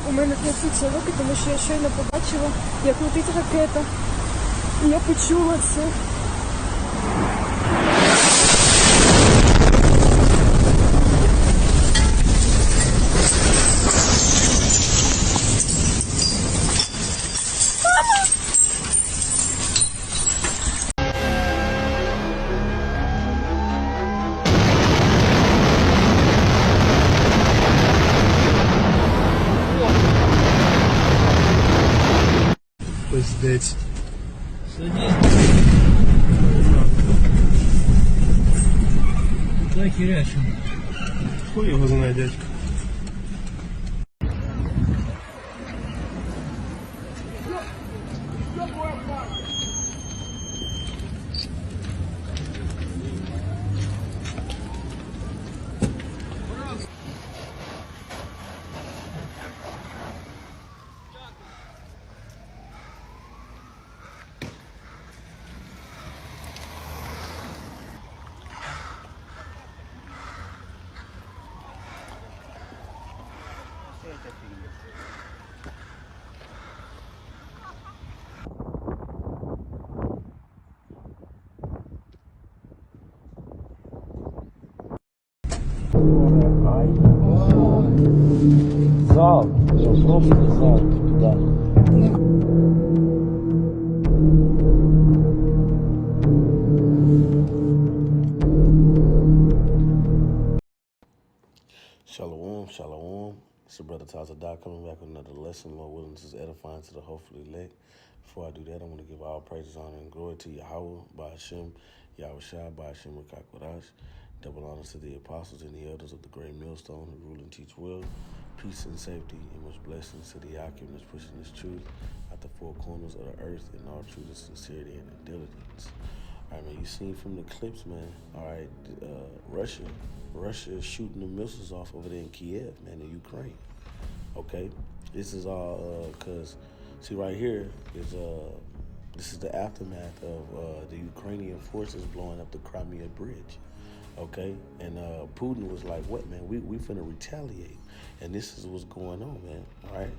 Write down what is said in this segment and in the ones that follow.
У мене трясуться руки, тому що я щойно побачила, як летить ракета. І я почула це. Пиздець. Дай херячим. Хуй його знає, дядько. Зал, все, просто зал туда. Shalom, shalom. It's your brother Tazadah coming back with another lesson. Lord willing, this is edifying to the hopefully elect. Before I do that, I want to give all praises, honor, and glory to Yahweh, Ba'ashem, Yahushua, Ba'ashem, Rakakwadash. Double honors to the apostles and the elders of the great millstone who rule and teach well. Peace and safety, and much blessings to the Yakim that's pushing this truth at the four corners of the earth in all truth and sincerity and diligence. All right, man, you seen from the clips, man. All right, Russia is shooting the missiles off over there in Kiev, man, in Ukraine. Okay, this is all because, see, right here is this is the aftermath of the Ukrainian forces blowing up the Crimea Bridge. Okay, and Putin was like, "What, man? We finna retaliate," and this is what's going on, man. All right,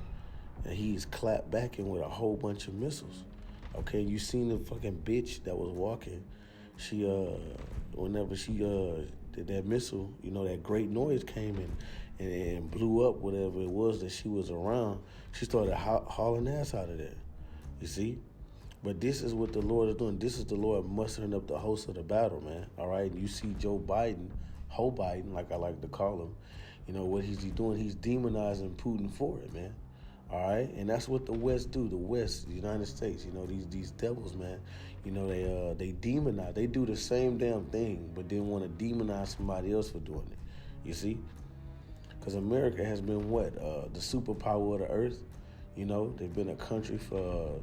and he's clapped back in with a whole bunch of missiles. Okay, you seen the fucking bitch that was walking? She whenever she did that missile, you know, that great noise came and blew up whatever it was that she was around. She started hauling ass out of there. You see. But this is what the Lord is doing. This is the Lord mustering up the host of the battle, man. All right? You see Joe Biden, Biden, like I like to call him, you know, what he's doing? He's demonizing Putin for it, man. All right? And that's what the West do. The West, the United States, you know, these devils, man, you know, they demonize. They do the same damn thing, but then want to demonize somebody else for doing it. You see? Because America has been what? The superpower of the earth. You know, they've been a country for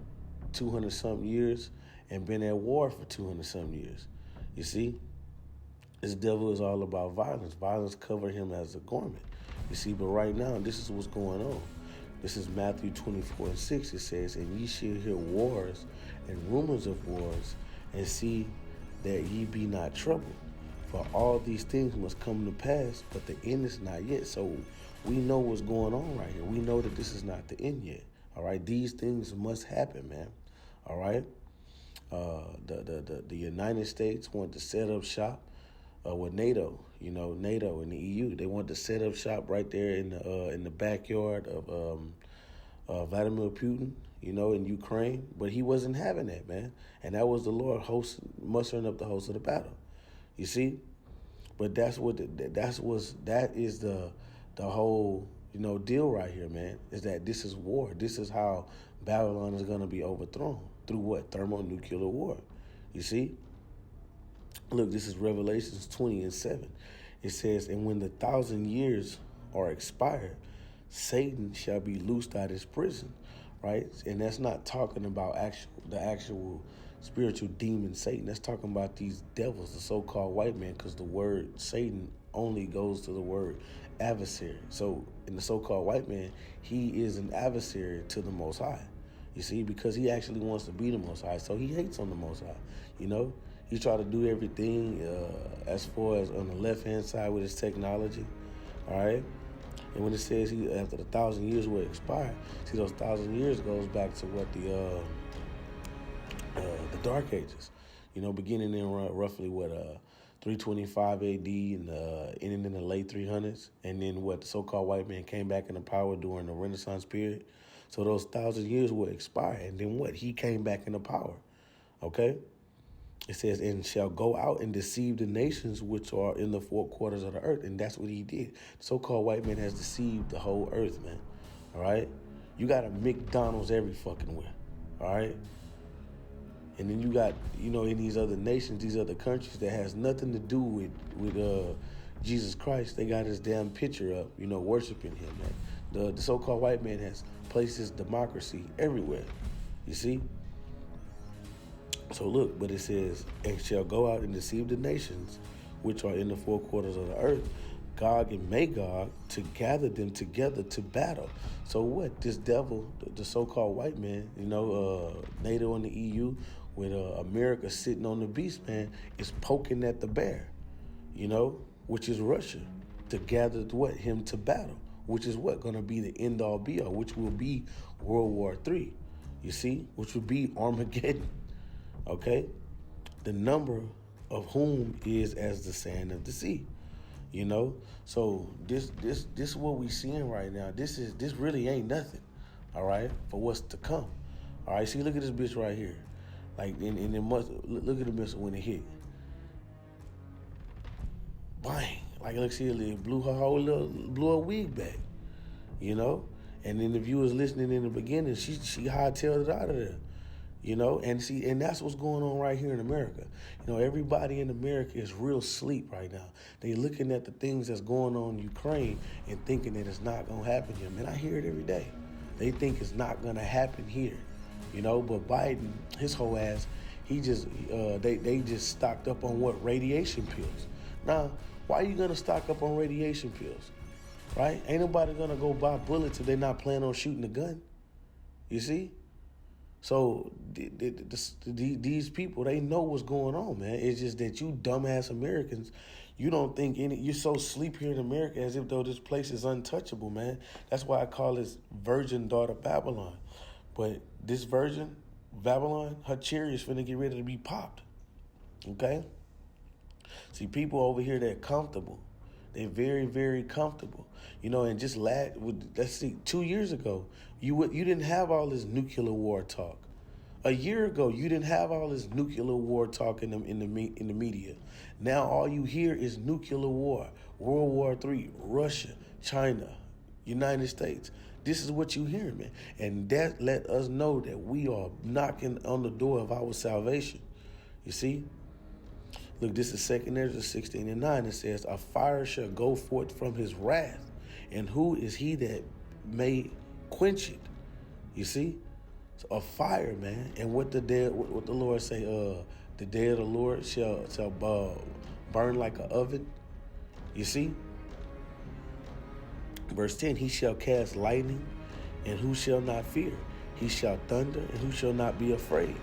200-something years and been at war for 200-something years. You see? This devil is all about violence. Violence cover him as a garment. You see, but right now, this is what's going on. This is Matthew 24:6. It says, "And ye shall hear wars and rumors of wars, and see that ye be not troubled. For all these things must come to pass, but the end is not yet." So we know what's going on right here. We know that this is not the end yet. All right, these things must happen, man. All right, the United States want to set up shop with NATO. You know, NATO and the EU. They want to set up shop right there in the backyard of Vladimir Putin. You know, in Ukraine, but he wasn't having that, man. And that was the Lord mustering up the host of the battle. You see, but that is the whole, you know, deal right here, man, is that this is war. This is how Babylon is going to be overthrown. Through what? Thermonuclear war. You see? Look, this is Revelations 20:7. It says, "And when the 1,000 years are expired, Satan shall be loosed out of his prison." Right? And that's not talking about the actual spiritual demon Satan. That's talking about these devils, the so-called white man, because the word Satan only goes to the word adversary. So in the so-called white man, he is an adversary to the Most High. You see, because he actually wants to be the Most High. So he hates on the Most High. You know, he try to do everything as far as on the left-hand side with his technology. All right. And when it says he after the 1,000 years will expire, see those 1,000 years goes back to what the Dark Ages, beginning in roughly 325 AD and ending in the late 300s, and then what the so-called white man came back into power during the Renaissance period. So those 1,000 years will expire, and then what? He came back into power. Okay. It says, and shall go out and deceive the nations which are in the four quarters of the earth. And that's what he did. The so-called white man has deceived the whole earth, man. All right? You got a McDonald's every fucking where. All right? And then you got, in these other nations, these other countries that has nothing to do with Jesus Christ. They got his damn picture up, worshiping him, man. The so-called white man has placed his democracy everywhere. You see? So look, but it says, and shall go out and deceive the nations which are in the four quarters of the earth, Gog and Magog, to gather them together to battle. So what? This devil, the so-called white man, NATO in the EU, with America sitting on the beast, man, is poking at the bear, which is Russia, to gather him to battle, which is going to be the end all be all, which will be World War III, you see, which will be Armageddon. Okay, the number of whom is as the sand of the sea, So this is what we seeing right now. This really ain't nothing, all right, for what's to come. All right, see, look at this bitch right here, like and it must look at the missile when it hit, bang, like look, see, it blew her wig back, and then if you was listening in the beginning, she hightailed it out of there. And that's what's going on right here in America. Everybody in America is real sleep right now. They looking at the things that's going on in Ukraine and thinking that it's not going to happen here. Man, I hear it every day. They think it's not going to happen here, but Biden, his whole ass, he just, they just stocked up on radiation pills. Now, why are you going to stock up on radiation pills, right? Ain't nobody going to go buy bullets if they're not planning on shooting a gun, you see? So these people, they know what's going on, man. It's just that you dumbass Americans, you don't think you're so sleep here in America as if though this place is untouchable, man. That's why I call this virgin daughter Babylon. But this virgin Babylon, her cherry is finna get ready to be popped. Okay? See, people over here, they're comfortable. They're very, very comfortable, and just let's see, 2 years ago, you didn't have all this nuclear war talk. A year ago, you didn't have all this nuclear war talk in the media. Now all you hear is nuclear war, World War III, Russia, China, United States. This is what you hear, man. And that let us know that we are knocking on the door of our salvation. You see? Look, this is 2 Ezra 16:9. It says, a fire shall go forth from his wrath, and who is he that may quench it? You see? So a fire, man. And what the Lord say, the day of the Lord shall burn like an oven. You see? Verse 10, he shall cast lightning, and who shall not fear? He shall thunder, and who shall not be afraid?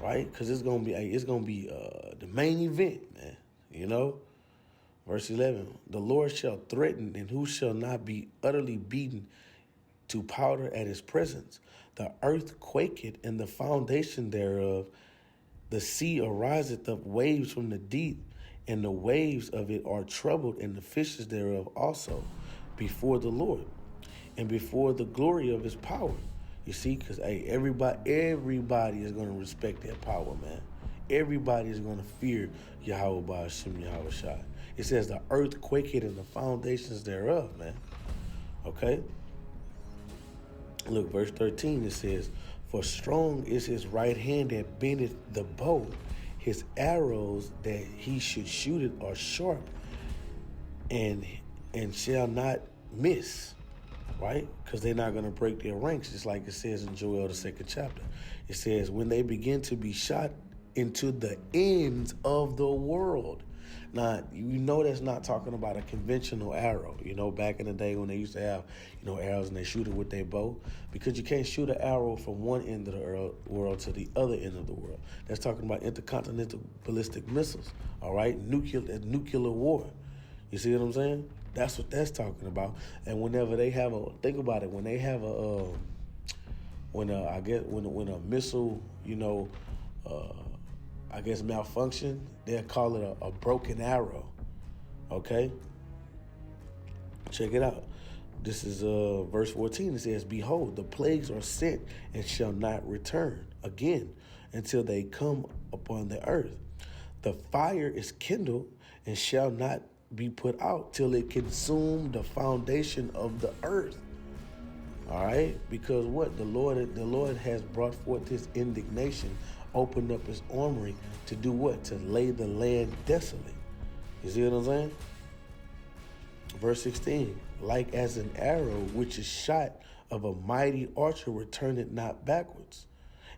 Right? Because it's gonna be the main event, man. Verse 11, the Lord shall threaten, and who shall not be utterly beaten to powder at his presence? The earth quaketh, and the foundation thereof. The sea ariseth up waves from the deep, and the waves of it are troubled, and the fishes thereof also, before the Lord, and before the glory of his power. You see, because everybody is going to respect that power, man. Everybody is going to fear Yahweh Ba'ashem Yahweh Shai. It says the earth quaketh and the foundations thereof, man. Okay? Look, verse 13, it says, for strong is his right hand that bendeth the bow. His arrows that he should shoot it are sharp and shall not miss. Right? Because they're not going to break their ranks, just like it says in Joel, the 2nd chapter. It says, when they begin to be shot into the ends of the world. Now, that's not talking about a conventional arrow. Back in the day when they used to have, arrows and they shoot it with their bow. Because you can't shoot an arrow from one end of the world to the other end of the world. That's talking about intercontinental ballistic missiles. All right? Nuclear war. You see what I'm saying? That's what that's talking about. And whenever they have think about it, when they have when a missile, I guess malfunction, they'll call it a broken arrow. Okay, check it out. This is verse 14. It says, "Behold, the plagues are sent and shall not return again until they come upon the earth. The fire is kindled and shall not be put out till it consume the foundation of the earth." All right, because what the Lord has brought forth His indignation, opened up His armory to do what? To lay the land desolate. You see what I'm saying? Verse 16, "Like as an arrow which is shot of a mighty archer, return it not backwards."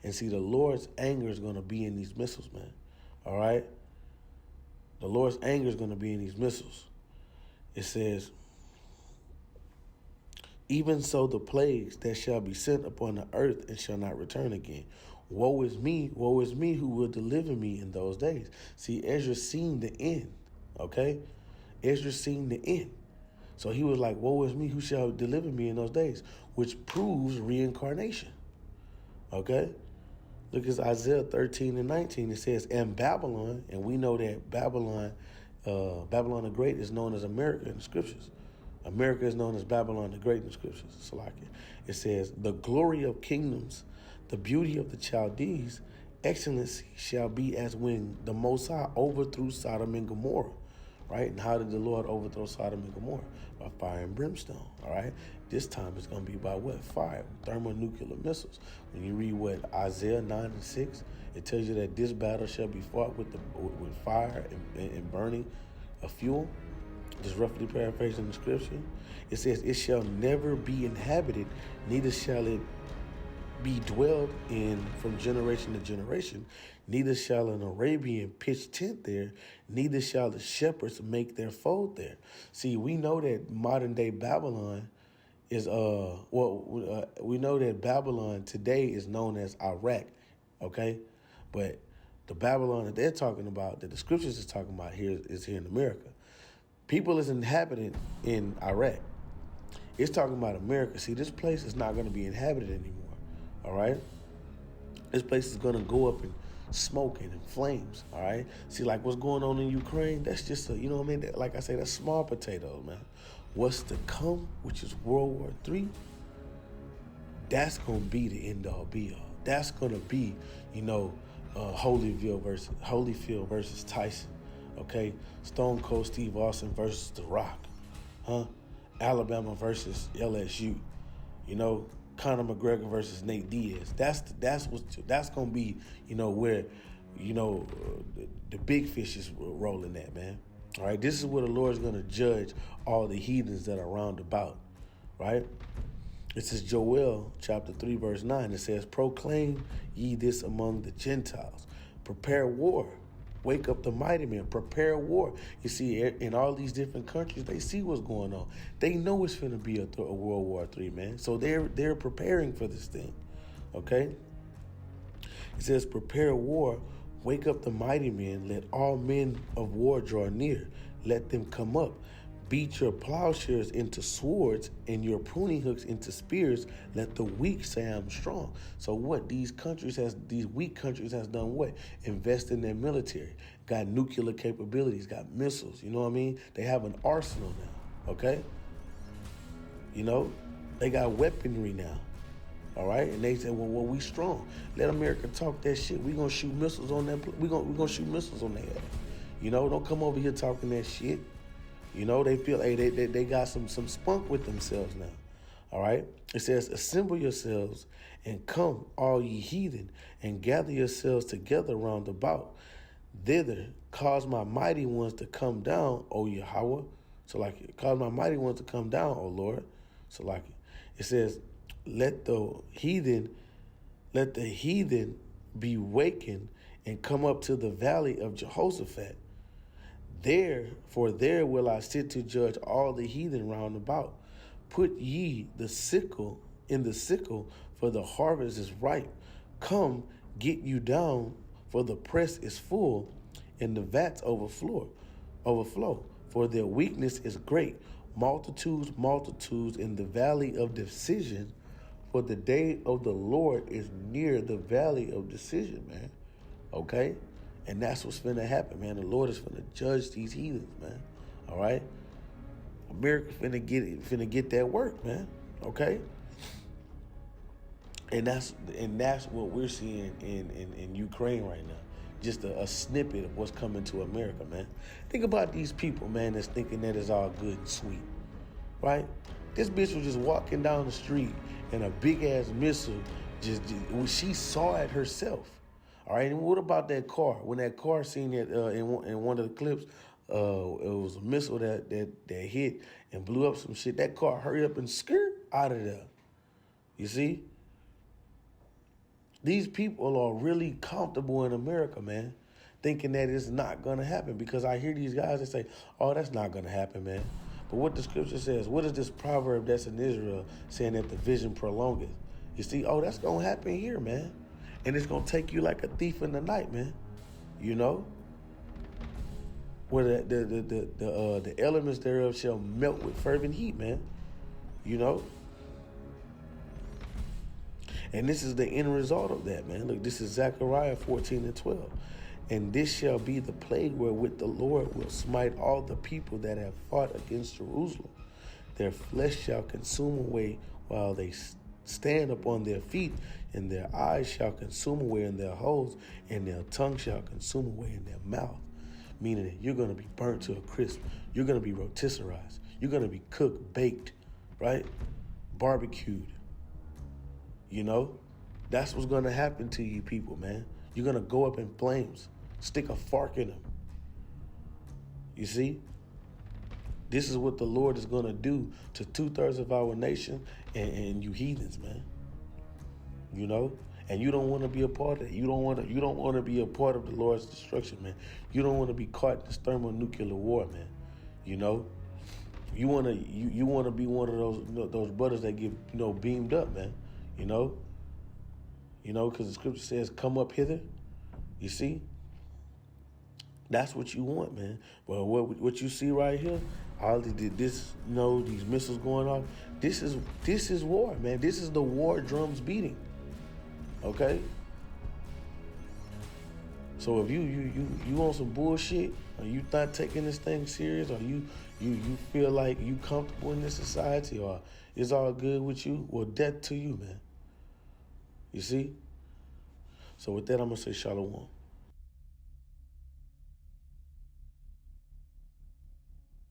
And see, the Lord's anger is going to be in these missiles, man. All right? The Lord's anger is going to be in these missiles. It says, "Even so the plagues that shall be sent upon the earth and shall not return again. Woe is me, who will deliver me in those days." See, Ezra seen the end, okay? Ezra seen the end. So he was like, "Woe is me, who shall deliver me in those days?" Which proves reincarnation, okay? Look at Isaiah 13 and 19. It says, "And Babylon," and we know that Babylon the Great is known as America in the scriptures. America is known as Babylon the Great in the scriptures. It's like it says, "The glory of kingdoms, the beauty of the Chaldees, excellency shall be as when the Most High overthrew Sodom and Gomorrah." Right? And how did the Lord overthrow Sodom and Gomorrah? By fire and brimstone. All right? This time it's going to be by what? Fire, thermonuclear missiles. When you read what Isaiah 9 and 6, it tells you that this battle shall be fought with fire and burning of fuel. Just roughly paraphrasing the scripture. It says, "It shall never be inhabited, neither shall it be dwelled in from generation to generation. Neither shall an Arabian pitch tent there, neither shall the shepherds make their fold there." See, we know that modern day Babylon is we know that Babylon today is known as Iraq, okay? But the Babylon that they're talking about, that the scriptures is talking about here, is here in America. People is inhabited in Iraq. It's talking about America. See, this place is not going to be inhabited anymore. All right? This place is going to go up in smoke and in flames. All right? See, like what's going on in Ukraine, that's just you know what I mean? Like I say, that's small potatoes, man. What's to come, which is World War III, that's going to be the end all be all. That's going to be, Holyfield versus Tyson. Okay? Stone Cold Steve Austin versus The Rock. Alabama versus LSU. Conor McGregor versus Nate Diaz. That's going to be, where, the big fish is rolling at, man. All right, this is where the Lord's going to judge all the heathens that are round about, right? It says Joel chapter 3 verse 9. It says, "Proclaim ye this among the Gentiles. Prepare war. Wake up the mighty men. Prepare war." You see, in all these different countries, they see what's going on. They know it's going to be a World War III, man. So they're preparing for this thing, okay? It says, "Prepare war. Wake up the mighty men. Let all men of war draw near. Let them come up. Beat your plowshares into swords and your pruning hooks into spears. Let the weak say I'm strong." So what? These weak countries has done what? Invest in their military. Got nuclear capabilities, got missiles. You know what I mean? They have an arsenal now, okay? They got weaponry now. All right? And they say, well, we strong. Let America talk that shit. We're going to shoot missiles on them. We're gonna shoot missiles on their head. Don't come over here talking that shit. They feel, hey, they got some spunk with themselves now. All right? It says, "Assemble yourselves and come, all ye heathen, and gather yourselves together round about. Thither cause my mighty ones to come down, O Yahweh." So cause my mighty ones to come down, O Lord. So it says, let the heathen be wakened and come up to the valley of Jehoshaphat. There will I sit to judge all the heathen round about. Put ye the sickle in the sickle, for the harvest is ripe. Come, get you down, for the press is full, and the vats overflow. For their weakness is great. Multitudes, multitudes in the valley of decision, for the day of the Lord is near the valley of decision, man. Okay? And that's what's finna happen, man. The Lord is finna judge these heathens, man. All right? America's finna get that work, man. Okay? And that's what we're seeing in Ukraine right now. Just a snippet of what's coming to America, man. Think about these people, man, that's thinking that it's all good and sweet, right? This bitch was just walking down the street and a big ass missile she saw it herself. All right, and what about that car? When that car seen it in one of the clips, it was a missile that hit and blew up some shit. That car hurried up and skirt out of there. You see? These people are really comfortable in America, man, thinking that it's not going to happen, because I hear these guys that say, oh, that's not going to happen, man. But what the scripture says, what is this proverb that's in Israel saying that the vision prolongeth? You see, oh, that's going to happen here, man. And it's going to take you like a thief in the night, man. You know? Where the elements thereof shall melt with fervent heat, man. You know? And this is the end result of that, man. Look, this is Zechariah 14:12. And this shall be the plague wherewith the Lord will smite all the people that have fought against Jerusalem. Their flesh shall consume away while they stand upon their feet, and their eyes shall consume away in their holes, and their tongue shall consume away in their mouth. Meaning that you're going to be burnt to a crisp. You're going to be rotisserized. You're going to be cooked, baked, right? Barbecued. You know, that's what's going to happen to you people, man. You're going to go up in flames, stick a fork in them. You see, this is what the Lord is going to do to 2/3 of our nation and you heathens, man. You know, and you don't want to be a part of it. You don't want to be a part of the Lord's destruction, man. You don't want to be caught in this thermonuclear war, man. You know, you want to be one of those brothers that get, beamed up, man. You know, because the scripture says, come up hither. You see? That's what you want, man. Well, what you see right here, all these missiles going off, this is war, man. This is the war drums beating. Okay? So if you on some bullshit, or you not taking this thing serious, or you feel like you comfortable in this society, or it's all good with you, well, death to you, man. You see? So with that, I'm going to say shalom.